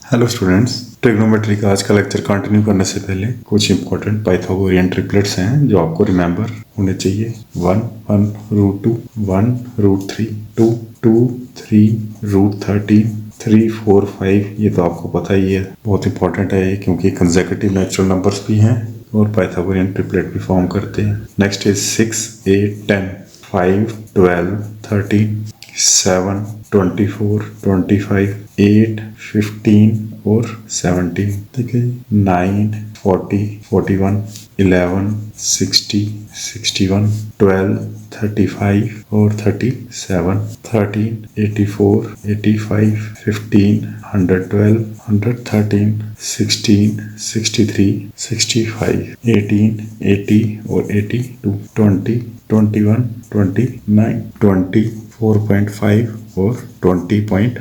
Hello students, trigonometry का आज का लेक्चर कंटिन्यू करने से पहले कुछ इंपॉर्टेंट पाइथागोरियन ट्रिपलेट्स हैं जो आपको रिमेंबर होने चाहिए। 1 1 रूट 2, 1 रूट 3, 2 2 3 रूट 13, 3 4 5। ये तो आपको पता ही है, बहुत इंपॉर्टेंट है ये, क्योंकि कंसेक्यूटिव नेचुरल नंबर्स भी हैं और पाइथागोरियन ट्रिपलेट भी फॉर्म करते हैं। नेक्स्ट इज 6 8 10, 5 12 13, 7 24 25, 8 15 और 17। ठीक है, 9 40 41, 11 60 61, 12 35 और 37, 13 84 85, 15 112 113, 16 63 65, 18 80 और 82, 20 21 29, 20 4.5 और 20.5,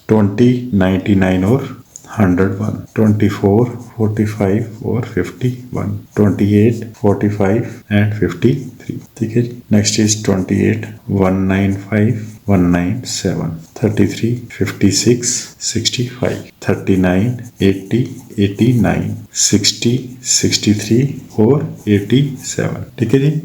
20 99 और 101, 24 45 और 51, 28 45 एंड 53। ठीक है जी। नेक्स्ट इज 28 195 197, 33 56 65, 39 80 89, 60 63 और 87। ठीक है जी।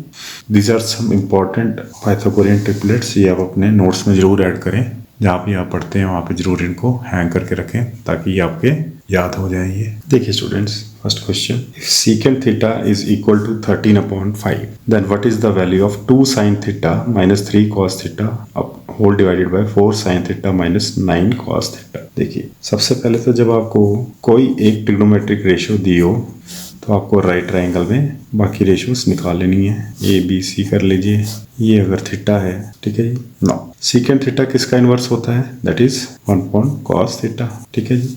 These are some important Pythagorean triplets. ये आप अपने नोट्स में जरूर ऐड करें, जहाँ भी आप पढ़ते हैं वहाँ पे जरूर इनको हैंग करके रखें ताकि ये आपके याद हो जाए। ये देखिए students, first question, if secant theta is equal to 13/5 then what is the value of 2 sin theta minus 3 cos theta whole divided by 4 sin theta minus 9 cos theta. देखिए, सबसे पहले तो जब आपको कोई एक ट्रिग्नोमेट्रिक रेशियो दी हो तो आपको राइट ट्रायंगल में बाकी रेशियोज निकाल लेनी है। ए बी सी कर लीजिए। ये अगर थीटा है, ठीक है जी। नो, सीकेंट थीटा किसका इनवर्स होता है? That is 1/cos theta. ठीक है जी।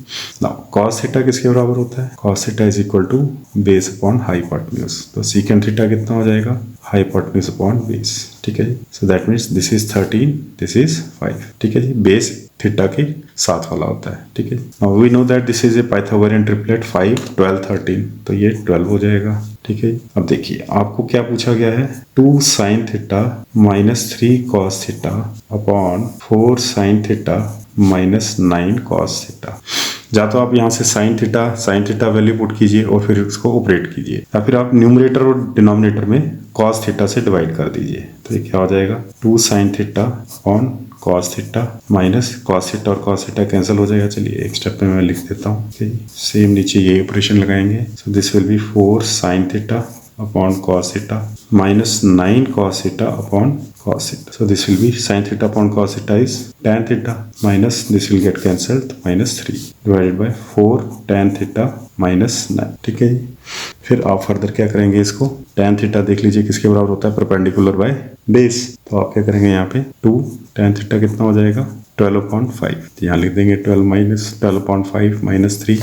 नाउ cos थीटा किसके बराबर होता है? cos theta is equal to base upon hypotenuse. तो सीकेंट थीटा कितना हो जाएगा? Hypotenuse upon base. ठीक है जी। So that means this is 13, this is 5। ठीक है जी। बेस थीटा के साथ वाला होता है। ठीक है। Now we know that this is a Pythagorean triplet 5 12 13, तो ये 12 हो जाएगा। ठीक है। अब देखिए, आपको क्या पूछा गया है? 2 sin theta minus 3 cos theta upon 4 sin theta minus 9 cos theta. या तो आप यहाँ से sin थीटा वैल्यू पुट कीजिए और फिर उसको ऑपरेट कीजिए, या फिर आप न्यूमरेटर और डिनोमिनेटर में cos थीटा से डिवाइड कर दीजिए। तो ये क्या हो जाएगा? 2 sin theta upon cos theta minus cos theta और cos थीटा कैंसिल हो जाएगा। चलिए एक स्टेप में मैं लिख देता हूँ। सेम नीचे ये ऑपरेशन लगाएंगे। सो this will B 4 sin theta upon cos theta minus 9 cos theta upon cos theta. So this will be sin theta upon cos theta is tan theta minus this will get cancelled minus 3 divided by 4 tan theta minus 9। ठीक है जी। फिर आप further क्या करेंगे? इसको tan theta देख लीजिए किसके बराबर होता है? Perpendicular by base. तो आप क्या करेंगे? यहाँ पे 2 tan थीटा कितना हो जाएगा? 12/5। तो यहाँ लिख देंगे 12 माइनस 12/5 माइनस 3,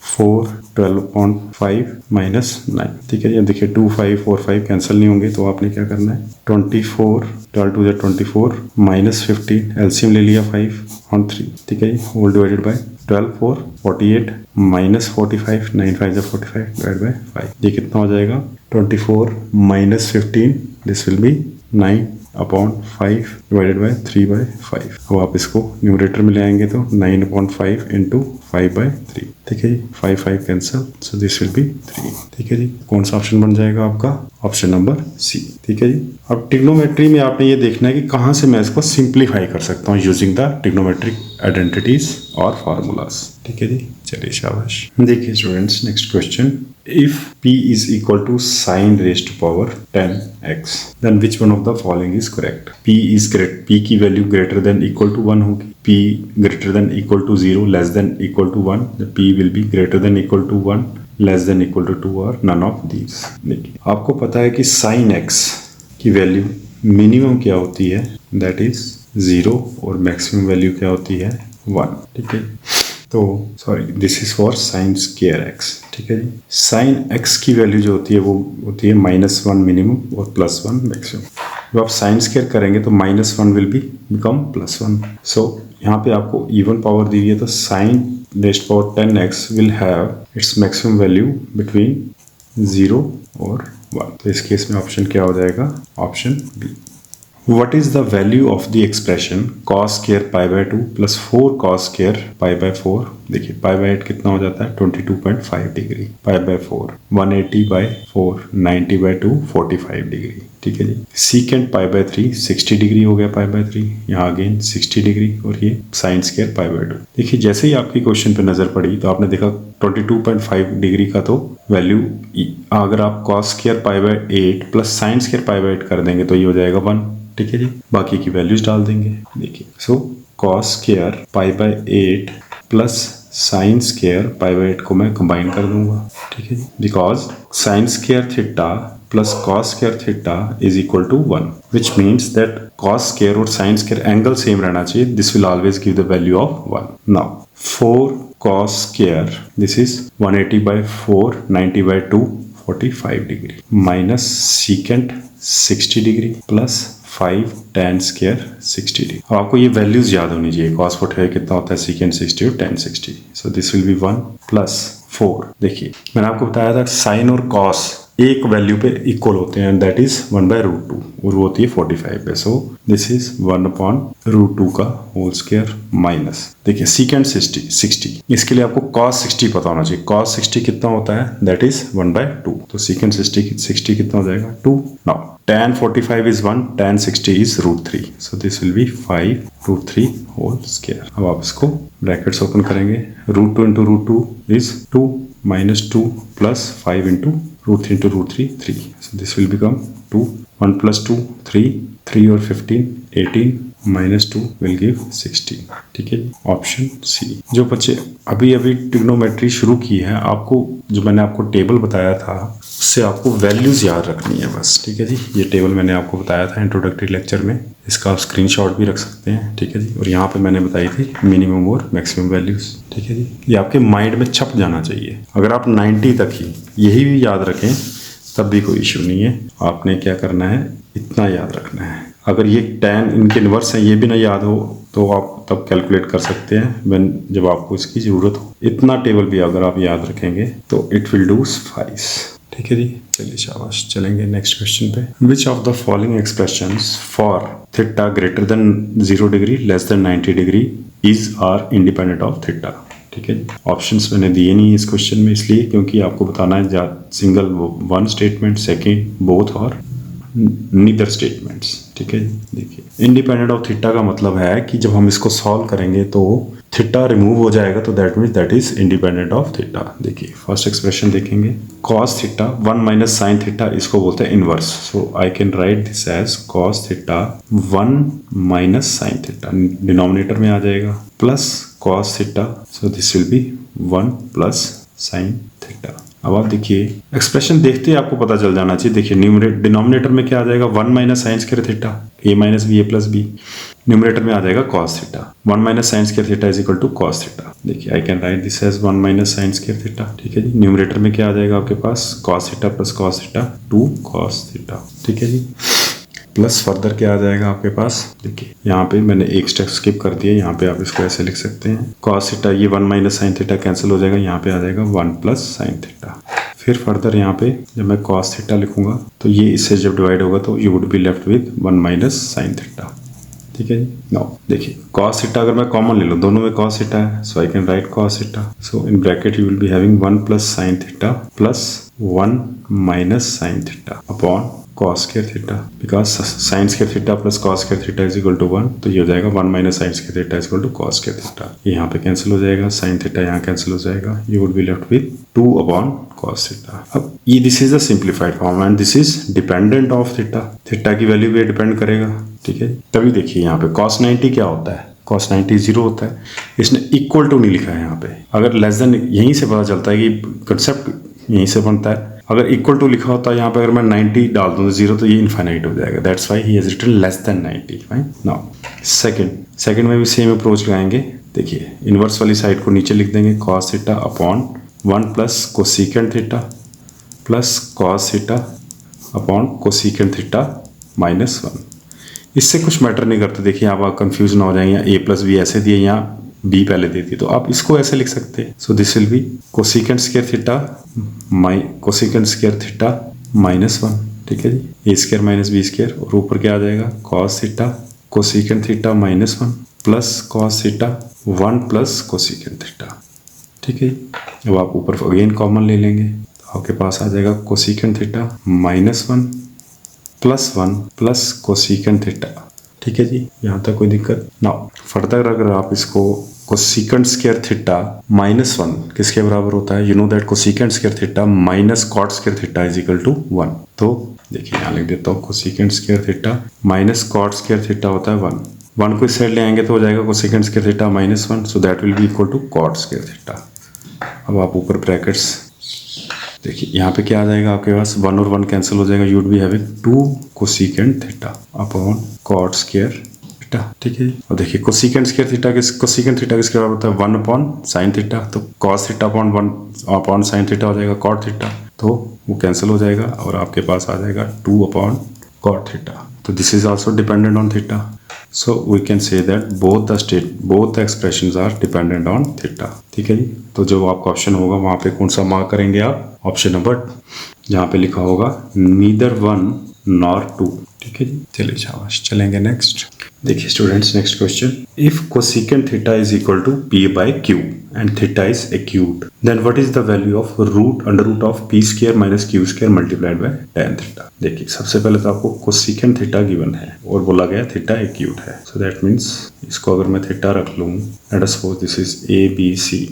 4 12/5 माइनस 9। ठीक है जी। देखिए 2 5 4 5 कैंसिल नहीं होंगे, तो आपने क्या करना है? 24 12 2 24 माइनस 15, एलसीएम ले लिया 5 on 3। ठीक है जी। Whole divided by 12 4 48 minus 45, 9 5 45 divide by 5। ये कितना हो जाएगा? 24 minus 15, this will be 9 upon 5 divided by 3/5। अब आप इसको न्यूमरेटर में ले आएंगे तो 9/5 इंटू 5/3। ठीक है जी। 5 5 cancel, so this will B 3। ठीक है जी। कौन सा ऑप्शन बन जाएगा आपका? Option number C. ठीक है जी। अब ट्रिग्नोमेट्री में आपने ये देखना है कि कहाँ से मैं इसको सिंप्लीफाई कर सकता हूँ यूजिंग द ट्रिग्नोमेट्रिक आइडेंटिटीज और फार्मूलाज। ठीक है जी। चलिए शाबाश। देखिए students, next question, if p is equal to sin raised to power 10x then which one of the following is correct? p की value greater than equal to 1 होगी। p greater than equal to 0 less than equal to 1, p will be greater than equal to 1 less than equal to 2 और none of these. देखिए, आपको पता है कि sin x की value minimum क्या होती है? दैट इज 0 और मैक्सिमम वैल्यू क्या होती है? 1। ठीक है। तो sorry, this is for sine square x. ठीक है जी। साइन एक्स की वैल्यू जो होती है वो होती है -1 मिनिमम और +1 मैक्सिमम। जब आप साइन स्क्वायर करेंगे तो -1 विल बी बिकम +1। सो यहाँ पे आपको इवन पावर दी हुई है, तो sine raised power 10x will have its maximum value between 0 और 1। तो इस केस में ऑप्शन क्या हो जाएगा? Option be what is the value of the expression cos square pi bye 2 plus 4 cos square pi by 4। देखिए पाई बाय 8 कितना हो जाता है 22.5 degree, pi by 4 180 by 4 90 by 2 45 degree. ठीक है जी। सीकेंट पाई बाय 3 60 डिग्री हो गया, पाई बाय 3 यहाँ अगेन 60 डिग्री, और ये साइन स्क्वायर पाई बाय 2। देखिए जैसे ही आपकी क्वेश्चन पे नजर पड़ी तो आपने देखा 22.5 डिग्री का तो वैल्यू, अगर आप cos square pi by 8 plus sine square pi by 8 कर देंगे तो ये हो जाएगा 1। ठीक है जी। बाकी की वैल्यूज डाल देंगे। देखिए so cos square pi by 8 plus sine square pi by 8 को मैं कंबाइन कर दूंगा। ठीक है जी। Because sine square theta plus cos square theta is equal to 1, which means that cos square और साइन स्क्वायर एंगल सेम रहना चाहिए। This will always give the value of 1। Now 4 cos square, this is 180 by 4 90 by 2 45 degree, minus secant 60 degree plus 5 tan square 60 degree. अब आपको ये values याद होनी चाहिए। cos 45 कितना होता है सीकेंट 60 और tan 60। So this will be 1 plus 4। देखिए मैंने आपको बताया था साइन और cos एक वैल्यू पे इक्वल होते हैं, दैट इज 1/√2 और वो होती है 45 पे। सो दिस इज 1/√2 का होल स्क्वायर माइनस, देखिए सीकेंट 60। इसके लिए आपको cos 60 पता होना चाहिए। cos 60 कितना होता है, दैट इज 1/2। तो सीकेंट 60 कितना हो जाएगा 2। Now tan 45 is 1, tan 60 is √3, so this will be 5√3 whole square। अब आप इसको ब्रैकेट्स ओपन करेंगे, √2 into √2 is 2 minus 2 plus 5 into √3 into √3 3, so this will become 2, 1 plus 2 3 और 15 18 minus 2 will give 16। ठीक है, ऑप्शन सी। जो बच्चे अभी ट्रिग्नोमेट्री शुरू की है, आपको जो मैंने आपको टेबल बताया था उससे आपको वैल्यूज याद रखनी है बस। ठीक है जी, ये टेबल मैंने आपको बताया था इंट्रोडक्टरी लेक्चर में, इसका आप स्क्रीनशॉट भी रख सकते हैं। ठीक है जी, और यहाँ पे मैंने बताई थी मिनिमम और मैक्सिमम वैल्यूज। ठीक है जी, ये आपके माइंड में छप जाना चाहिए। अगर आप 90 तक ही यही भी याद रखें तब भी कोई इश्यू नहीं है। आपने क्या करना है, इतना याद रखना है। अगर ये tan इनके इनवर्स हैं ये भी ना याद हो तो आप तब कैलकुलेट कर सकते हैं जब आपको इसकी ज़रूरत हो। इतना टेबल भी अगर आप याद रखेंगे तो इट विल डू सफाइस। ठीक है जी, चलिए शाबाश, चलेंगे नेक्स्ट क्वेश्चन पे। Which of the following expressions for theta greater than 0 degree less than 90 degree is are independent of theta. ठीक है, ऑप्शंस मैंने दिए नहीं इस क्वेश्चन में इसलिए क्योंकि आपको बताना है single one statement, second, both और नीदर स्टेटमेंट्स। ठीक है, देखिए इंडिपेंडेंट ऑफ थीटा का मतलब है कि जब हम इसको सॉल्व करेंगे तो थीटा रिमूव हो जाएगा, तो that means that is independent of theta. देखिए फर्स्ट एक्सप्रेशन देखेंगे, cos theta 1 minus sine theta, इसको बोलते हैं inverse. So I can write this as cos theta 1 minus sine theta, denominator में आ जाएगा, plus cos theta, so this will be 1 plus sine theta. अब आप देखिए एक्सप्रेशन देखते ही आपको पता चल जाना चाहिए। देखिए डिनोमिनेटर में क्या आ जाएगा, 1 minus sine square theta, a minus B a plus B. Numerator में आ जाएगा cos theta, 1 minus sine square theta is equal to cos theta. देखिए I can write this as 1 minus sine square theta. ठीक है जी, numerator में क्या आ जाएगा आपके पास, cos theta plus cos theta 2 cos theta. ठीक है जी, प्लस फर्दर क्या आ जाएगा आपके पास, देखिए यहाँ पे मैंने एक स्टेप स्किप कर दिया, यहाँ पे आप इसको ऐसे लिख सकते हैं, cos थीटा ये 1 माइनस साइन थीटा कैंसिल हो जाएगा, यहाँ पे आ जाएगा 1 प्लस साइन थीटा। फिर फर्दर यहाँ पे जब मैं cos थीटा लिखूंगा तो ये इससे जब डिवाइड होगा तो you would be left with 1 minus sine theta. ठीक है जी, नाउ देखिए cos थीटा अगर मैं कॉमन ले लूँ, दोनों में cos थीटा है, so I can write cos theta. So in bracket you will be having 1 plus sine theta plus 1 minus sine theta upon cos square theta, because sine square theta plus cos square theta is equal to 1, तो ये हो जाएगा 1 minus sine square theta is equal to cos square theta. ये यहाँ पे cancel हो जाएगा, sine theta यहाँ कैंसिल हो जाएगा, you would be left with 2 upon cos theta. अब ये this is the simplified form and this is dependent of theta, theta की वैल्यू पे डिपेंड करेगा। ठीक है, तभी देखिए यहाँ पे cos 90 क्या होता है, cos 90 0 होता है, इसने इक्वल टू नहीं लिखा है यहाँ पे। अगर लेस देन, यहीं से पता चलता है कि कंसेप्ट यहीं से बनता है। अगर इक्वल टू लिखा होता है यहाँ पे, अगर मैं 90 डाल दूँ 0 तो ये इनफाइनाइट हो जाएगा, that's why he has written less than 90। Fine, now second में भी सेम अप्रोच लगाएंगे। देखिए इनवर्स वाली साइड को नीचे लिख देंगे, cos theta upon 1 plus cosecant theta plus cos theta upon cosecant theta minus 1। इससे कुछ मैटर नहीं करता। देखिए आप कंफ्यूज ना हो जाएंगे, a प्लस बी ऐसे दिए, यहाँ b पहले देती, तो आप इसको ऐसे लिख सकते हैं। So this will B cosecant square theta minus 1। ठीक है जी, ए स्क्वायर माइनस बी स्क्वायर, और ऊपर क्या आ जाएगा cos theta cosecant theta minus 1 plus cos theta 1 plus cosecant theta. ठीक है, अब आप ऊपर अगेन कॉमन ले लेंगे तो आपके पास आ जाएगा cosecant theta minus 1 plus 1 plus cosecant theta. ठीक है जी, यहाँ तक कोई दिक्कत ना। फर्दर अगर आप इसको कोसिकेंट स्क्वायर थीटा माइनस 1 किसके बराबर होता है, you know that cosecant square theta minus cot square theta is equal to 1। तो देखिए यहाँ लिख देता हूँ, cosecant square theta minus cot square theta होता है 1। 1 को इस साइड ले आएंगे तो हो जाएगा cosecant square theta minus 1, so that will be equal to cot square theta. अब आप ऊपर ब्रैकेट्स देखिए, यहाँ पे क्या आ जाएगा आपके पास, 1 और 1 कैंसिल हो जाएगा, you would be having 2 cosecant theta upon cot square theta. ठीक है, और देखिए cosecant square theta cosecant theta किसके बराबर होता है 1 अपॉन साइन थीटा, तो cos theta upon 1 upon sine theta हो जाएगा कॉट थीटा, तो वो कैंसिल हो जाएगा और आपके पास आ जाएगा 2 अपॉन कॉट थीटा। तो this is also dependent on theta, so we can say that both the expressions are dependent on theta। ठीक है जी, तो जो आपका ऑप्शन होगा वहां पे कौन सा मार्क करेंगे आप, ऑप्शन नंबर जहाँ पे लिखा होगा neither 1 nor 2। ठीक है जी, चलिए शाबाश, चलेंगे नेक्स्ट। देखिए students, next question, if cosecant theta is equal to P by Q and theta is acute, then what is the value of under root of P square minus Q square multiplied by tan theta. देखिए सबसे पहले तो आपको cosecant theta given है और बोला गया theta acute है, सो दैट मीन्स इसको अगर मैं थीटा रख लूँ, let us suppose this is A B C,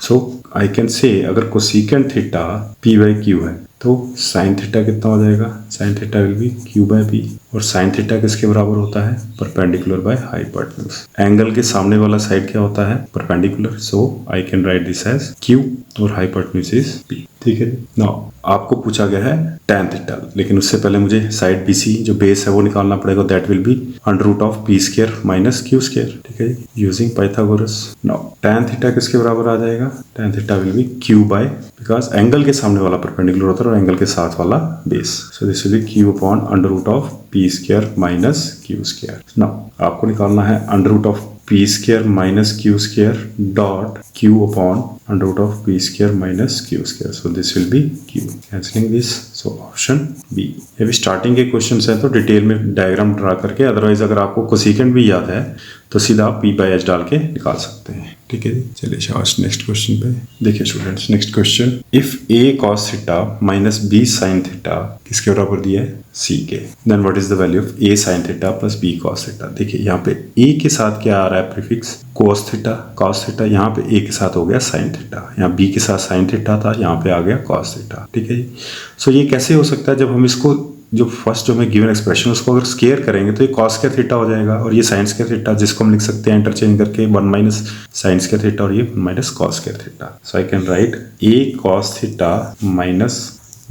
so I can say अगर cosecant theta P by Q है तो साइन थीटा कितना हो जाएगा, sine theta will be Q by P, और साइन थीटा किसके बराबर होता है, परपेंडिकुलर बाय हाइपोटेन्यूज। एंगल के सामने वाला साइड क्या होता है, perpendicular, so I can write this as Q और हाइपोटेन्यूज इज पी। ठीक है, नाउ आपको पूछा गया है tan थीटा, लेकिन उससे पहले मुझे साइड BC जो बेस है वो निकालना पड़ेगा, that will be under root of P square minus Q square. ठीक है, using Pythagoras. Now tan theta किसके बराबर आ जाएगा, tan theta will be Q by, because angle के सामने वाला परपेंडिकुलर होता है और एंगल के साथ वाला base, so this will be Q upon under root of P square minus Q square. Now आपको निकालना है under root of P square minus Q square dot Q upon under root of P square minus Q square, so this will be Q, cancelling this, so option B. ये भी starting के questions हैं तो detail में diagram draw करके, otherwise अगर आपको cosecant भी याद है तो सीधा आप पी बाई एच डाल के निकाल सकते हैं। ठीक है जी, चलिए शाबाश, नेक्स्ट क्वेश्चन पे देखिए students, next question, if A cos theta minus B sine theta किसके बराबर दिया है, सी के, then what is the value of A sine theta plus B cos theta. देखिए यहाँ पे ए के साथ क्या आ रहा है, prefix cos theta, cos theta, यहाँ पे ए के साथ हो गया साइन थीटा, यहाँ बी के साथ साइन थीटा था, यहाँ पे आ गया कॉस थीटा। ठीक है जी, सो ये कैसे हो सकता है, जब हम इसको जो फर्स्ट जो मैं गिवन एक्सप्रेशन उसको अगर स्केयर करेंगे तो ये कॉस स्क्वायर थीटा हो जाएगा और ये साइन स्क्वायर थीटा, जिसको हम लिख सकते हैं इंटरचेंज करके 1 माइनस साइन स्क्वायर थीटा और ये 1 minus cos square theta. So I can write A cos theta minus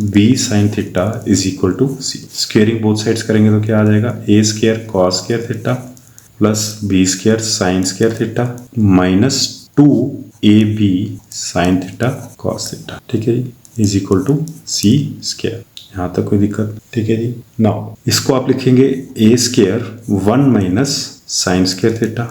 B sine theta is equal to C. Squaring both sides करेंगे तो क्या आ जाएगा, A square cos square theta plus B square sine square theta minus 2 A B sine theta cos theta. ठीक है जी, is equal to C square. यहाँ तक कोई दिक्कत, ठीक है जी। नाउ इसको आप लिखेंगे A square 1 minus sine square theta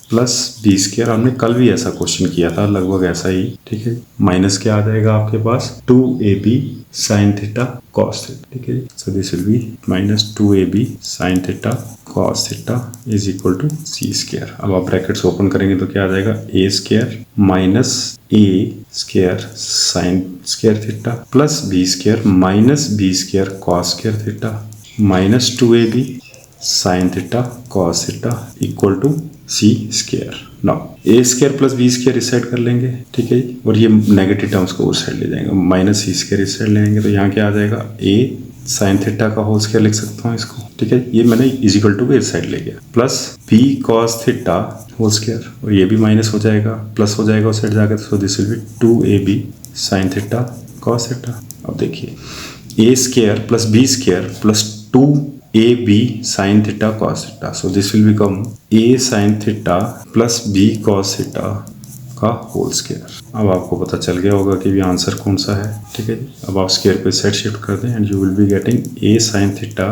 plus B square, हमने कल भी ऐसा क्वेश्चन किया था लगभग ऐसा ही। ठीक है, माइनस क्या आ जाएगा आपके पास 2ab sine theta cos theta. ठीक है, so this will be minus 2ab sine theta cos theta is equal to C square. अब आप ब्रैकेट्स ओपन करेंगे तो क्या आ जाएगा, A square minus A square sine square theta plus B square minus B square cos square theta minus 2ab sine theta cos theta equal to C square. Now A square plus B square इस side कर लेंगे, ठीक है, और ये negative terms को उस side ले जाएंगे, माइनस सी स्क्वायर इस साइड ले आएंगे तो यहाँ क्या आ जाएगा, ए साइन थीटा का होल स्क्वायर लिख सकता हूँ इसको। ठीक है, ये मैंने इज इक्वल टू इस साइड ले गया plus B cos theta whole square, और ये भी माइनस हो जाएगा प्लस हो जाएगा उस साइड जाकर, so this will be 2ab sine theta cos theta. अब देखिए A square plus B square plus 2ab sine theta cos theta, so this will become a sine theta plus b cos theta का whole square. अब आपको पता चल गया होगा कि भी आंसर कौन सा है। ठीक है जी, अब आप स्क्वायर पे साइड शिफ्ट कर दें and you will be getting a sine theta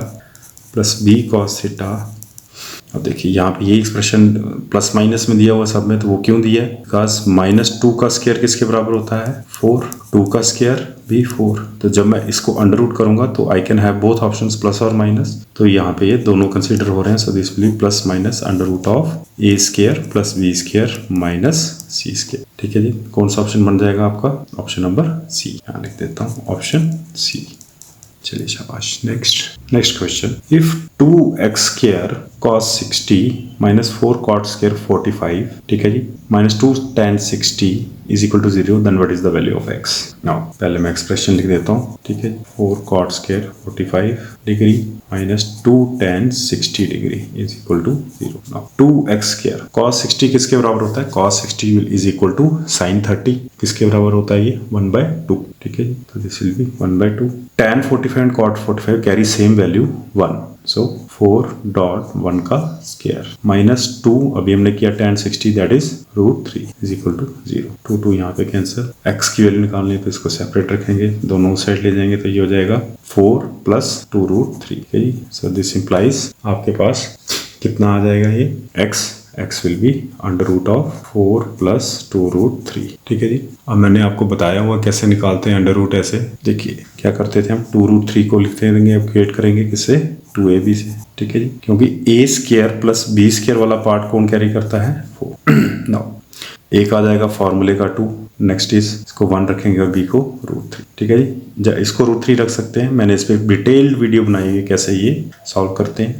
plus b cos theta अब देखिए यहाँ पे ये एक्सप्रेशन प्लस माइनस में दिया हुआ सब में, तो वो क्यों दिया है? बिकॉज -2 का स्क्वायर किसके बराबर होता है? 4। 2 का स्क्वायर भी 4। तो जब मैं इसको अंडर रूट करूंगा तो I can have both options plus और माइनस, तो यहाँ पे ये दोनों कंसीडर हो रहे हैं। So this will be plus minus under root of A square plus B square minus C square. ठीक है जी, कौन सा ऑप्शन बन जाएगा आपका? Option number C. यहाँ लिख देता हूँ ऑप्शन सी। चलिए शाबाश। Next question, if 2x square cos 60 minus 4 cot square 45, ठीक है जी, minus 2 tan 60 is equal to 0, then what is the value of x? Now पहले मैं एक्सप्रेशन लिख देता हूँ। ठीक है, 4 cot square 45 degree minus 2 tan 60 degree is equal to 0। Now 2x square cos 60 किसके बराबर होता है? cos 60 is equal to sin 30 किसके बराबर होता है? ये 1/2। ठीक है जी, तो this will B 1/2। tan 45 and cot 45 carry same value 1, सो 4.1 का स्क्वायर माइनस 2, अभी हमने किया tan 60 that is √3 is equal to 0। 2 यहाँ पे कैंसिल। x की वैल्यू निकालनी है तो इसको सेपरेट रखेंगे, दोनों साइड ले जाएंगे तो ये हो जाएगा 4 प्लस 2√3। सो दिस इंप्लाइज आपके पास कितना आ जाएगा? ये x will be under root of 4 plus 2√3। ठीक है जी, अब मैंने आपको बताया हुआ कैसे निकालते हैं अंडर रूट। ऐसे देखिए क्या करते थे हम, 2√3 को लिखते देंगे, अपग्रेड करेंगे किससे? 2ab से। ठीक है जी, क्योंकि a square plus b square वाला पार्ट कौन कैरी करता है? 4। नाउ एक आ जाएगा फॉर्मूले का 2, नेक्स्ट इज इसको 1 रखेंगे और b को √3। ठीक है जी, इसको √3 रख सकते हैं, मैंने इस पर डिटेल्ड वीडियो बनाई है कैसे ये सॉल्व करते हैं।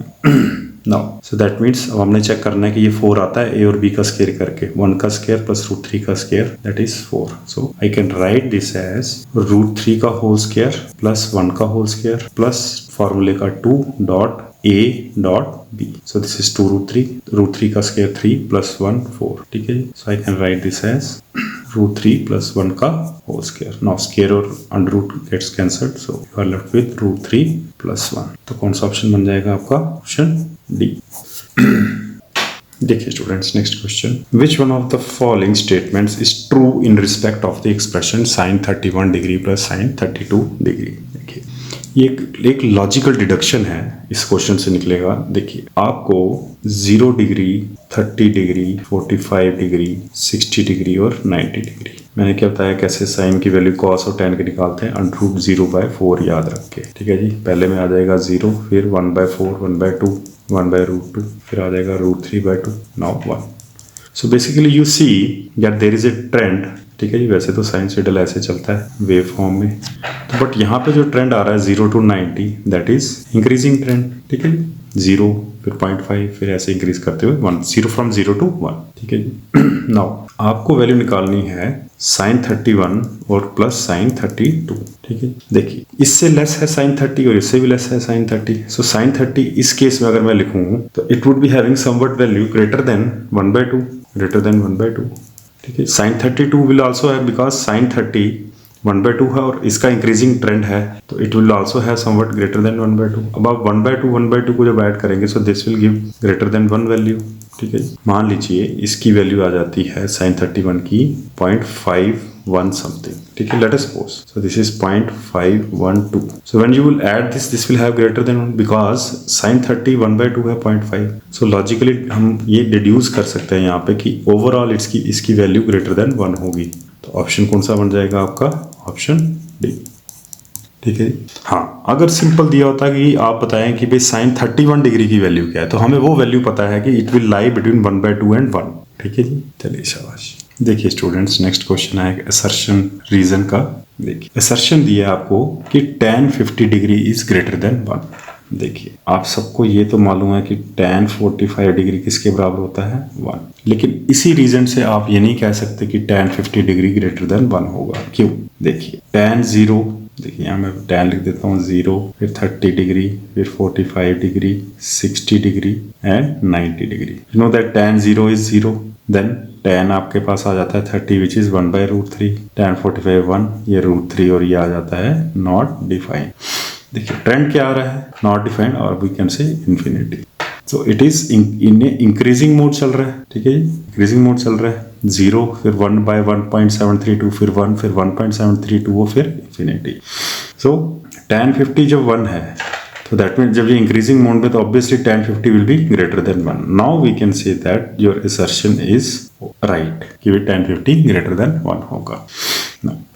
नाउ सो दैट मीन्स अब हमने चेक करना है कि ये 4 आता है a और b का स्क्वायर करके, 1 का स्क्वायर प्लस √3 का square that is 4। So I can write this as √3 का होल स्क्वायर प्लस 1 का होल स्क्वायर प्लस फॉर्मूले का 2 dot a dot b। So this is 2√3, √3 का स्क्वायर 3 प्लस 1 4। ठीक है, so I can write this as √3 plus 1 का whole square. Now square और under root gets cancelled, so you are left with √3 plus 1। तो कौन सा ऑप्शन बन जाएगा आपका? Option D. देखिए students, next question, which one of the following statements is true in respect of the expression sin 31 degree plus sin 32 degree? देखिए ये एक लॉजिकल डिडक्शन है, इस क्वेश्चन से निकलेगा। देखिए आपको 0 डिग्री, 30 डिग्री, 45 डिग्री, 60 डिग्री और 90 डिग्री, मैंने क्या बताया कैसे साइन की वैल्यू cos और tan के निकालते हैं? अंडर रूट 0/4 याद रख के। ठीक है जी, पहले में आ जाएगा 0, फिर 1/4, 1/2, 1/√2, फिर आ जाएगा √3/2, now 1। So basically you see that there is a trend. ठीक है जी, वैसे तो साइनसॉइडल ऐसे चलता है वेव फॉर्म में, तो बट यहाँ पे जो ट्रेंड आ रहा है 0 to 90 that is increasing trend. ठीक है जी, 0 फिर 0.5 फिर ऐसे इंक्रीज करते हुए 1, 0 फ्रॉम 0 to 1। ठीक है जी, नाउ आपको वैल्यू निकालनी है sin 31 और प्लस sin 32। ठीक है, देखिए इससे लेस है sin 30 और इससे भी लेस है sin 30। सो sin 30 इस केस में अगर मैं लिखूं तो it would be having somewhat value greater than 1/2, greater than 1/2। ठीक है, sin 32 विल आल्सो है बिकॉज sin 30 1/2 है और इसका इंक्रीजिंग ट्रेंड है, तो इट विल आल्सो है समवट ग्रेटर देन 1/2। अब आप 1/2 को जब ऐड करेंगे सो this will give greater than 1 value. ठीक है, मान लीजिए इसकी वैल्यू आ जाती है sin 31 की 0.51 समथिंग। ठीक है, late us suppose so this is 0.512। So when you will add this will have greater than 1 because sin 30 1/2 है 0.5। सो लॉजिकली हम ये डिड्यूस कर सकते हैं यहाँ पे कि ओवरऑल इसकी वैल्यू ग्रेटर देन 1 होगी। तो ऑप्शन कौन सा बन जाएगा आपका? Option D. ठीक है, हाँ अगर सिंपल दिया होता कि आप बताएं कि भाई sin 31 डिग्री की वैल्यू क्या है, तो हमें वो वैल्यू पता है कि it will lie between 1/2 and 1। ठीक है जी, चलिए शाबाश। देखिए स्टूडेंट्स, नेक्स्ट क्वेश्चन है असर्शन रीजन का। देखिए असर्शन दिया है आपको कि tan 50 degree is greater than 1। देखिए आप सबको ये तो मालूम है कि tan 45 डिग्री किसके बराबर होता है? 1। लेकिन इसी रीजन से आप ये नहीं कह सकते कि tan 50 डिग्री ग्रेटर देन 1 होगा। क्यों? देखिए tan 0, देखिए यहाँ मैं tan लिख देता हूँ 0, फिर 30 डिग्री, फिर 45 degree, 60 degree and 90 degree. You know that tan 0 is 0, then tan आपके पास आ जाता है 30 विच इज 1/√3, tan 45 1, ये √3 और ये आ जाता है नॉट डिफाइंड। देखिए ट्रेंड क्या आ रहा है? नॉट डिफाइंड और we can say infinity. So it is in increasing mode चल रहा है। ठीक है, इंक्रीजिंग मोड चल रहा है, 0 फिर 1/1.732 फिर 1 फिर 1.732 फिर इंफिनिटी। सो tan 50 जब 1 है तो दैट मीन जब ये इंक्रीजिंग मोड में तो obviously tan 50 will be greater than 1. Now we can say that your assertion is right कि भी tan 50 ग्रेटर देन 1 होगा.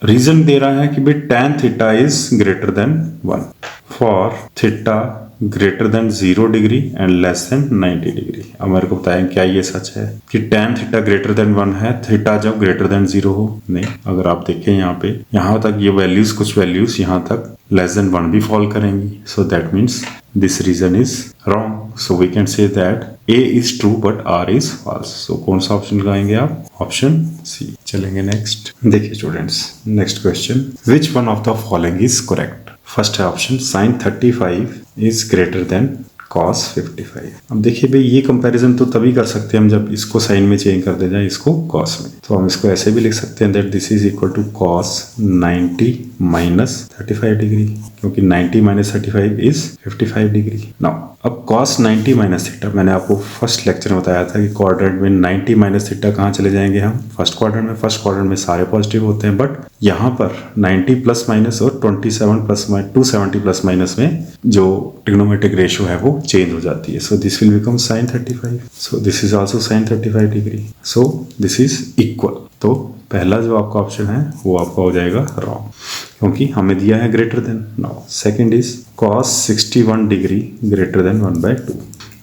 रीजन दे रहा है कि भाई tan theta is greater than 1 for theta greater than 0 degree and less than 90 degree. अब मेरे को बताएं क्या ये सच है कि tan थीटा ग्रेटर देन 1 है, थीटा जब ग्रेटर देन 0 हो? नहीं. अगर आप देखें यहाँ पे, यहाँ तक ये वैल्यूज, कुछ वैल्यूज यहाँ तक लेस देन 1 भी फॉल करेंगी. So that means this reason is wrong. So we can say that A is true but R is false. सो कौन सा ऑप्शन लगाएंगे आप? Option C. चलेंगे नेक्स्ट. देखिए students, next question, which one of the following is correct? First है option sin 35 is greater than cos 55. अब देखिए भाई, ये कंपैरिजन तो तभी कर सकते हैं हम जब इसको साइन में चेंज कर दे जाए, इसको cos में. तो हम इसको ऐसे भी लिख सकते हैं that this is equal to cos 90 minus 35 degree, क्योंकि 90 माइनस 35 इज 55 डिग्री. नाउ अब cos 90 माइनस थीटा, मैंने आपको फर्स्ट लेक्चर में बताया था कि क्वाड्रेंट में 90 माइनस थीटा कहाँ चले जाएंगे हम? फर्स्ट क्वाड्रेंट में. फर्स्ट क्वाड्रेंट में सारे पॉजिटिव होते हैं, बट यहाँ पर 90 प्लस माइनस और 27 प्लस 270 प्लस माइनस में जो ट्रिग्नोमेट्रिक रेशियो है वो चेंज हो जाती है. So this will become sin 35. So this is also sin 35 degree. So this is equal. तो पहला जो आपका ऑप्शन है वो आपका हो जाएगा रॉन्ग, क्योंकि हमें दिया है greater than. Now second is cos 61 degree greater than 1/2.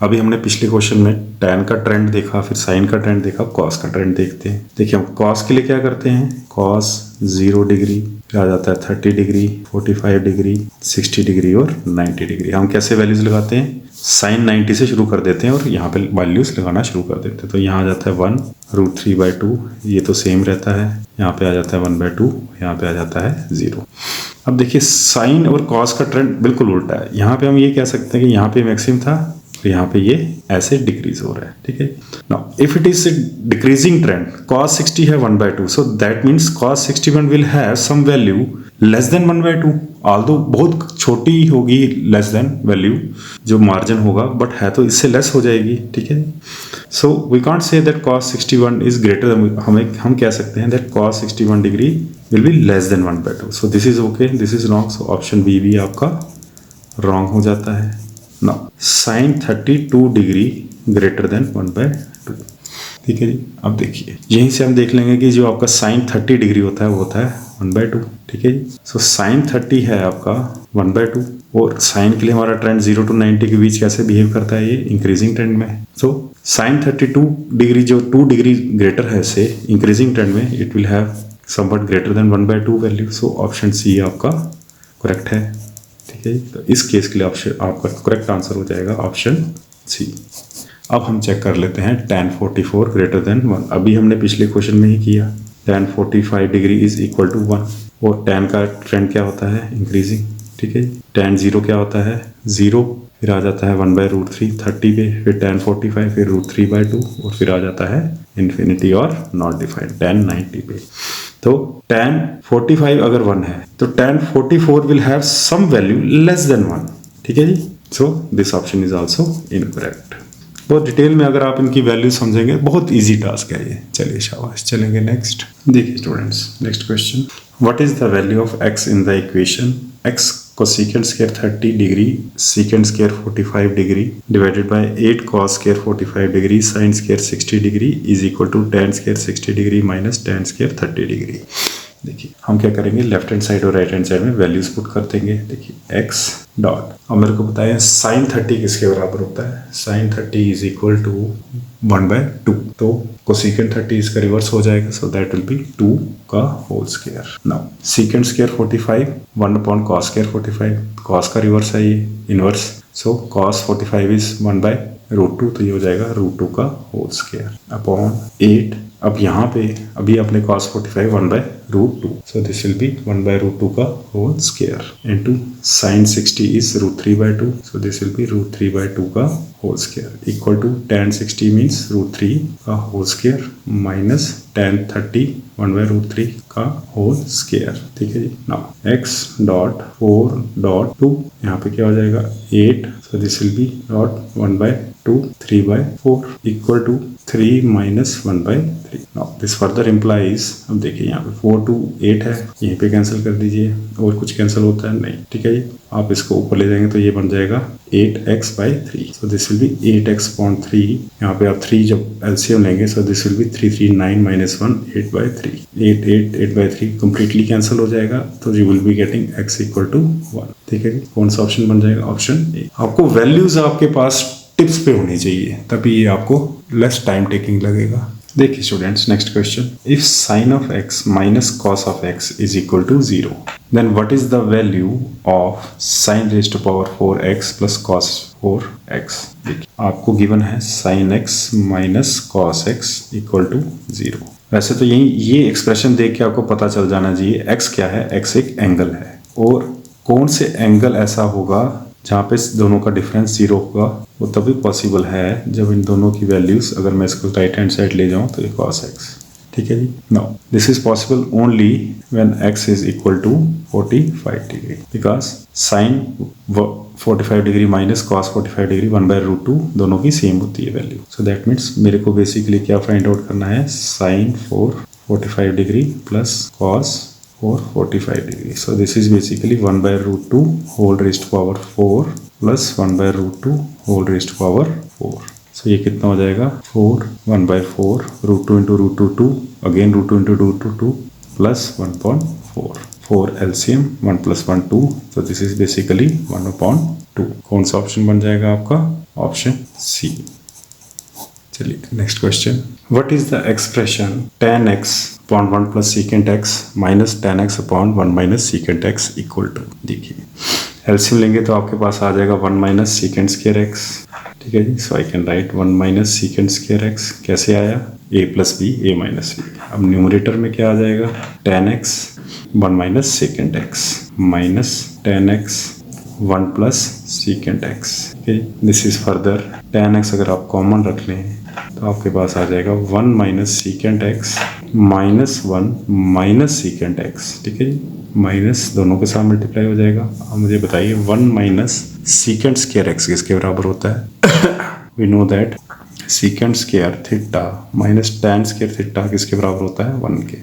अभी हमने पिछले क्वेश्चन में tan का ट्रेंड देखा, फिर sin का ट्रेंड देखा, cos का ट्रेंड देखते हैं. देखिए हम cos के लिए क्या करते हैं? cos 0 डिग्री, फिर आ जाता है 30 डिग्री, 45 डिग्री, 60 डिग्री और 90 डिग्री. हम कैसे वैल्यूज लगाते हैं? sin 90 से शुरू कर देते हैं और यहाँ पे वैल्यूज लगाना शुरू कर देते हैं. तो यहाँ आ जाता है 1√3/2, ये तो सेम रहता है. यहाँ पे आ जाता है 1/2, यहाँ पे आ जाता है 0. अब देखिए साइन और कॉस का ट्रेंड बिल्कुल उल्टा है. यहाँ पे हम ये कह सकते हैं कि यहाँ पे मैक्सिमम था, तो यहाँ पे ये ऐसे डिक्रीज हो रहा है. ठीक है. Now if it is decreasing trend, cos 60 है 1/2, so that means cos 61 will have some value less than 1/2. Although बहुत छोटी होगी लेस देन वैल्यू जो मार्जिन होगा, बट है तो इससे लेस हो जाएगी. ठीक है. So we can't say that cos 61 is greater than, हम कह सकते हैं that cos 61 degree will be less than 1/2. So this is okay, this is wrong. So option B भी आपका रॉन्ग हो जाता है. Now sin 32 degree greater than 1/2. ठीक है जी. अब देखिए यहीं से हम देख लेंगे कि जो आपका sin 30 डिग्री होता है वो होता है 1/2. ठीक है जी. सो sin 30 है आपका 1/2, और sin के लिए हमारा ट्रेंड 0 to 90 के बीच कैसे बिहेव करता है? ये इंक्रीजिंग ट्रेंड में. सो sin 32 डिग्री जो 2 डिग्री ग्रेटर है से इंक्रीजिंग ट्रेंड में, it will have something greater than 1/2 value. So option C आपका करेक्ट है. ठीक है. तो इस केस के लिए ऑप्शन आपका करेक्ट आंसर हो जाएगा ऑप्शन सी. अब हम चेक कर लेते हैं tan 44 ग्रेटर देन 1. अभी हमने पिछले क्वेश्चन में ही किया. tan 45 degree is equal to 1, और tan का ट्रेंड क्या होता है? इंक्रीजिंग. ठीक है. tan 0 क्या होता है? 0, फिर आ जाता है 1/√3 30 पे, फिर tan 45, फिर √3/2, और फिर आ जाता है इन्फिनिटी और नॉट डिफाइंड tan 90 पे. तो tan 45 अगर 1 है तो tan 44 will have some value less than 1. ठीक है जी. So this option is also incorrect. बहुत डिटेल में अगर आप इनकी वैल्यू समझेंगे, बहुत इजी टास्क है ये. चलिए शाबाश. चलेंगे नेक्स्ट. देखिए students, next question, what is the value of x in the equation x cosecant square 30 degree secant square 45 degree divided by 8 cos square 45 degree sin square 60 degree is equal to tan square 60 degree minus tan square 30 degree. देखिए हम क्या करेंगे, left hand side और right hand side में values put कर देंगे. देखिए x dot, अब मेरे को बताएं sin 30 किसके बराबर होता है? sin 30 is equal to 1/2. तो cosecant 30 इसका रिवर्स हो जाएगा, सो दैट विल बी 2 का whole square. Now secant square 45 1/cos square 45, cos का रिवर्स है ये इनवर्स, सो cos 45 इज 1/√2, तो ये हो जाएगा √2 का होल स्क्वायर अपॉन 8. अब यहाँ पे अभी अपने cos 45 1/√2, so this will be 1/√2 का whole square into sin 60 is √3/2, so this will be √3/2 का whole square equal to tan 60 means √3 का होल स्क्वायर माइनस tan 30 1/√3 का होल स्क्वायर. ठीक है जी. नाउ x डॉट 4 डॉट 2, यहाँ पे क्या हो जाएगा 8, so this will be dot 1/2 2, 3/4 equal to 3 minus 1/3। Now this further implies, अब देखिए यहाँ पे 4 to 8 है, यहीं पे कैंसिल कर दीजिए, और कुछ कैंसिल होता है नहीं, ठीक है जी। आप इसको ऊपर ले जाएंगे तो ये बन जाएगा 8x/3, so this will B 8x/3। यहाँ पे आप 3 जब एलसीएम लेंगे, so this will be 339 minus 1 8/3, 8/3 completely cancel हो जाएगा, तो you will be getting x equal to 1, ठीक है जी। कौन सा ऑप्शन बन जाएगा? Option A. आपको वैल्यूज आपके पास टिप्स पे होनी चाहिए, तभी ये आपको लेस टाइम टेकिंग लगेगा। देखिए students, next question, if sine of x minus cos of x is equal to 0, then what is the value of sine raised to power 4x plus cos 4x। देखिए आपको given है sine x minus cos x equal to 0। वैसे तो ये expression देख के आपको पता चल जाना चाहिए x क्या है। x एक एंगल है, और कौन से एंगल ऐसा होगा जहाँ पे दोनों का डिफरेंस 0 होगा, वो तभी पॉसिबल है जब इन दोनों की वैल्यूज, अगर मैं इसको राइट हैंड साइड ले जाऊँ तो ये cos x, ठीक है जी। Now this is possible only when x is equal to 45 degree, because sine 45 degree minus cos 45 degree 1/√2 दोनों की सेम होती है वैल्यू। सो दैट मीन्स मेरे को बेसिकली क्या फाइंड आउट करना है, sine 45 degree plus cos 45 degree. So this is basically 1/√2 whole raised to power 4 plus 1/√2 whole raised to power 4. So ये कितना हो जाएगा, 4 1/4 √2 into √2 2, again √2 into √2 2 plus 1/4, 4 LCM 1 plus 1 2, so this is basically 1/2। कौन सा option बन जाएगा आपका? Option C. चलिए next question, what is the expression tan x upon 1 plus secant x minus tan x upon 1 minus secant x equal to. देखिए LCM लेंगे तो आपके पास आ जाएगा 1 माइनस सीकेंट स्क्वायर x, ठीक है जी। So I can write 1 minus secant square x। कैसे आया? a plus B a minus B. अब न्यूमरेटर में क्या आ जाएगा, tan x 1 minus secant x minus tan x 1 plus secant x, ठीक है। This is further tan x अगर आप कॉमन रख लें तो आपके पास आ जाएगा 1 minus secant x minus 1 minus secant x, ठीक है जी। माइनस दोनों के साथ मल्टीप्लाई हो जाएगा। अब मुझे बताइए 1 माइनस सीकेंट स्क्वायर x किसके बराबर होता है? We know that secant square theta minus tan square theta किसके बराबर होता है? 1 के।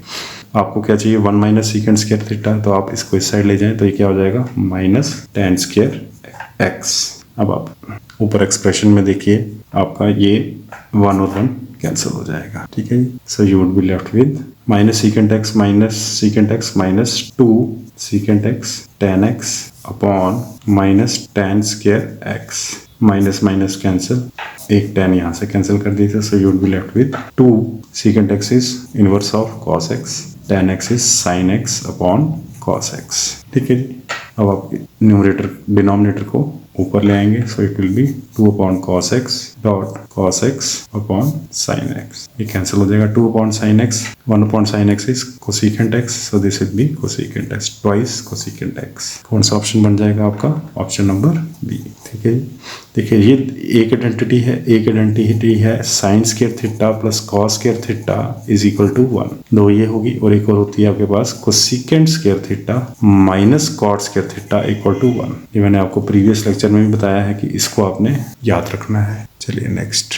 आपको क्या चाहिए? 1 माइनस सीकेंट स्क्वायर थीटा, तो आप इसको इस साइड ले जाएं तो ये क्या हो जाएगा, माइनस tan स्क्वायर x। अब आप ऊपर एक्सप्रेशन में देखिए, आपका ये 1 और 1 कैंसिल हो जाएगा, ठीक है। So you would be left with minus secant x minus 2 secant x tan x upon minus tan square x, minus minus cancel, एक tan यहाँ से कैंसिल कर दीजिए। So you would be left with 2 secant x is inverse of cos x, tan x is sin x upon cos x, ठीक है जी। अब आप numerator denominator को ऊपर ले आएंगे, so it will be 2 upon cos x dot cos x upon sin x। ये cancel हो जाएगा, 2 upon sin x, 1 upon sin x is cosecant x, so this will B cosecant x twice cosecant x। कौन सा option बन जाएगा आपका? Option number B, ठीक है। देखिए ये एक आइडेंटिटी है sine square theta plus cos square theta is equal to 1, दो ये होगी, और एक और होती है आपके पास cosecant square theta minus cot square theta equal to 1। ये मैंने आपको प्रीवियस लेक्चर में भी बताया है कि इसको आपने याद रखना है। चलिए नेक्स्ट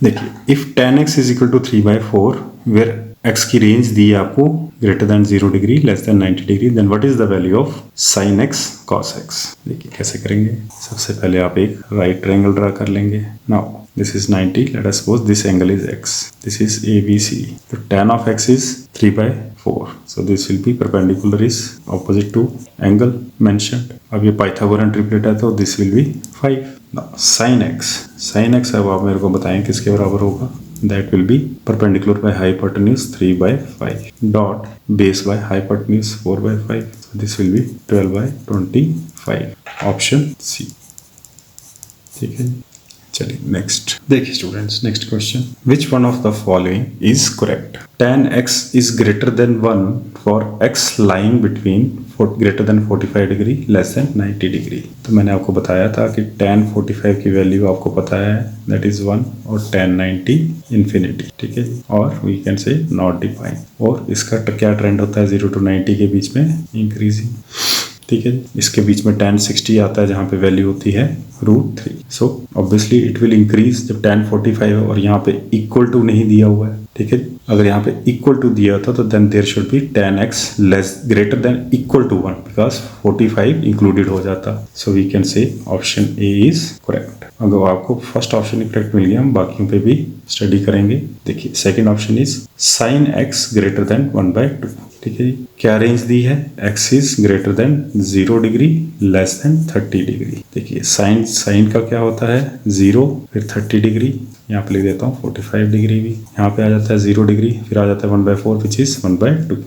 देखिए, if tan x is equal to 3/4 where x की रेंज दी है आपको greater than 0 degree less than 90 degree, then what is the value of sin x cos x। देखिए कैसे करेंगे, सबसे पहले आप एक राइट ट्रायंगल ड्रा कर लेंगे। Now this is 90, late us suppose this angle is x, this is ABC, तो tan of x is 3/4, so this will be perpendicular is opposite to angle mentioned। अब ये पाइथागोरन ट्रिपलेट है तो this will B 5। Now sin x अब आप मेरे को बताएं किसके बराबर होगा, that will be perpendicular by hypotenuse 3/5 dot base by hypotenuse 4/5, so this will be 12/25, option C, ठीक है। चलिए नेक्स्ट देखिए students, next question, which one of the following is correct? tan x is greater than 1 for x lying between greater than 45 degree less than 90 degree. तो मैंने आपको बताया था कि tan 45 की वैल्यू आपको पता है, दैट इज 1, और tan 90 इन्फिनिटी, ठीक है। और we can say not define, और इसका क्या ट्रेंड होता है 0 to 90 के बीच में, इंक्रीजिंग। ठीक है। इसके बीच में tan 60 आता है जहाँ पे वैल्यू होती है √3। So obviously it will increase जब tan 45 है और यहाँ पे इक्वल टू नहीं दिया हुआ है, ठीक है। अगर यहाँ पे इक्वल टू दिया था तो then there should be tan x less greater than equal to 1 because 45 included हो जाता। So we can say option A is correct. अगर आपको फर्स्ट ऑप्शन करेक्ट मिल गया, हम बाकियों पे भी स्टडी करेंगे। देखिए second option is sin x greater than 1/2। ठीक है जी। क्या रेंज दी है? x is greater than 0 degree less then 30 degree. देखिए साइन का क्या होता है 0 फिर 30 डिग्री, यहाँ पे लिख देता हूँ 45 डिग्री भी, यहाँ पे आ जाता है 0 डिग्री फिर आ जाता है 1/4 which is 1/2।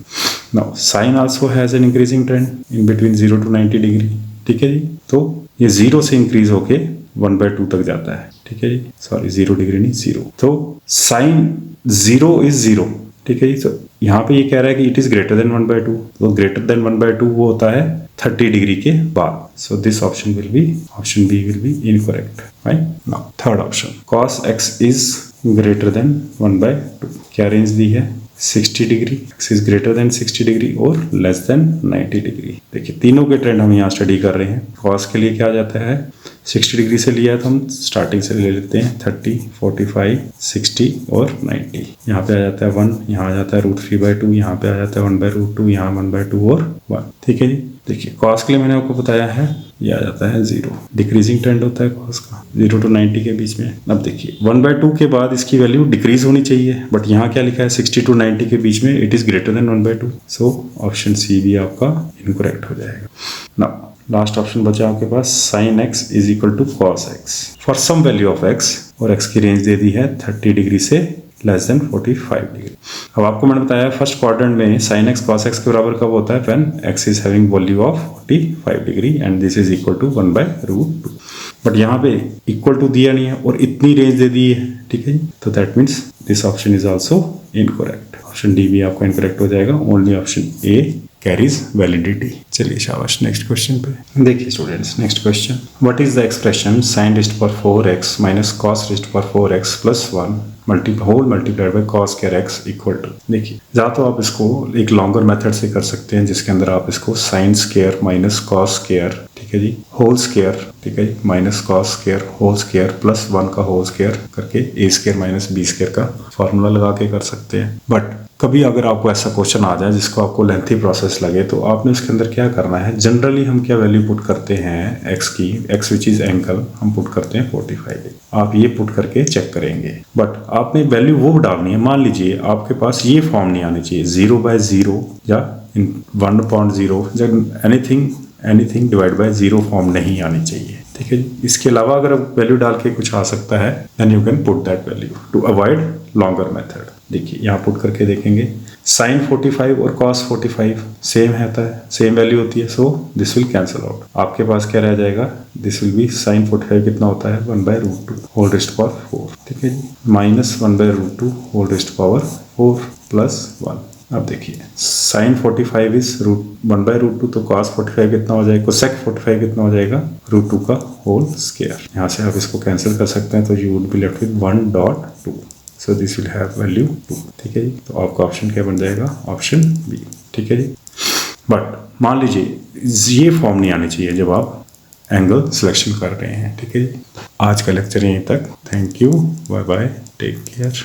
Now sine also has an increasing trend in between 0 to 90 degree. ठीक है जी। तो ये 0 से इंक्रीज होके 1/2 तक जाता है। ठीक है जी, सॉरी 0 डिग्री नहीं 0। तो साइन 0 इज 0। ठीक है जी। तो यहाँ पे ये कह रहा है कि इट इज ग्रेटर देन 1/2। तो ग्रेटर देन 1/2 वो होता है 30 डिग्री के बाद। So this option will be, option B will be incorrect. Right. Now third option cos x is greater than 1/2। क्या रेंज दी है 60 degree, x is greater than 60 degree और लेस देन 90 डिग्री। देखिए तीनों के ट्रेंड हम यहाँ स्टडी कर रहे हैं। cos के लिए क्या जाता है 60 डिग्री से लिया है तो हम स्टार्टिंग से ले लेते हैं 30, 45, 60 और 90। यहाँ पे आ जाता है 1, यहाँ आ जाता है √3/2, यहाँ पे आ जाता है 1/√2, यहाँ 1/2 और 1। ठीक है जी। देखिए cos के लिए मैंने आपको बताया है ये आ जाता है 0। डिक्रीजिंग ट्रेंड होता है cos का 0 to 90 के बीच में। अब देखिए 1/2 के बाद इसकी वैल्यू डिक्रीज होनी चाहिए, बट यहाँ क्या लिखा है 60 to 90 के बीच में it is greater than 1/2। So option C भी आपका इनकरेक्ट हो जाएगा। नाउ लास्ट ऑप्शन बचा आपके पास sin x is equal to cos x for some value of x, और x की रेंज दे दी है 30 डिग्री से लेस देन 45 डिग्री। अब आपको मैंने बताया फर्स्ट क्वाड्रेंट में sin x cos x के बराबर कब होता है when x is having value of 45 degree and this is equal to 1/√2। But यहाँ पे इक्वल टू दिया नहीं है और इतनी रेंज दे दी है। ठीक है, तो that means this option is also incorrect. Option D भी आपका इनकरेक्ट हो जाएगा। Only option A carries validity. चलिए शाबाश नेक्स्ट क्वेश्चन पे देखिए students. Next question, what is the expression sin raised to power 4x minus cos raised to power 4x plus 1 whole multiplied by cos square x equal to. देखिए या तो आप इसको एक लॉन्गर मेथड से कर सकते हैं जिसके अंदर आप इसको sin square minus cos square, ठीक है जी, होल स्क्वायर, ठीक है जी, minus cos square whole square plus 1 का होल स्क्वायर करके a square minus b square का फॉर्मूला लगा के कर सकते हैं। बट कभी अगर आपको ऐसा क्वेश्चन आ जाए जिसको आपको लेंथी प्रोसेस लगे तो आपने उसके अंदर क्या करना है, जनरली हम क्या वैल्यू पुट करते हैं x की, x विच इज एंगल हम पुट करते हैं 45। आप ये पुट करके चेक करेंगे, बट आपने वैल्यू वो डालनी है। मान लीजिए आपके पास ये फॉर्म नहीं आनी चाहिए 0/0 या 1/0 या एनीथिंग डिवाइड बाय 0 फॉर्म नहीं आनी चाहिए। ठीक है, इसके अलावा अगर वैल्यू डाल के कुछ आ सकता है then you can put that value to avoid longer method. देखिए यहाँ पुट करके देखेंगे sin 45 और cos 45 सेम रहता है, सेम वैल्यू होती है, so this will cancel out. आपके पास क्या रह जाएगा, दिस विल बी sin 45 कितना होता है 1/√2 होल रेज़्ड टू पावर 4, ठीक है जी, minus 1/√2 whole raised to power 4 plus 1। अब देखिए sin 45 इज 1/√2 तो cos 45 कितना हो जाएगा, sec 45 कितना हो जाएगा √2 का होल स्क्वायर। यहाँ से आप इसको कैंसिल कर सकते हैं तो you would be left with 1.2। So this will have value 2। ठीक है जी, तो आपका ऑप्शन क्या बन जाएगा, ऑप्शन बी। ठीक है जी, बट मान लीजिए ये फॉर्म नहीं आनी चाहिए जब आप एंगल सिलेक्शन कर रहे हैं। ठीक है जी, आज का लेक्चर यहीं तक। Thank you, bye bye, take care.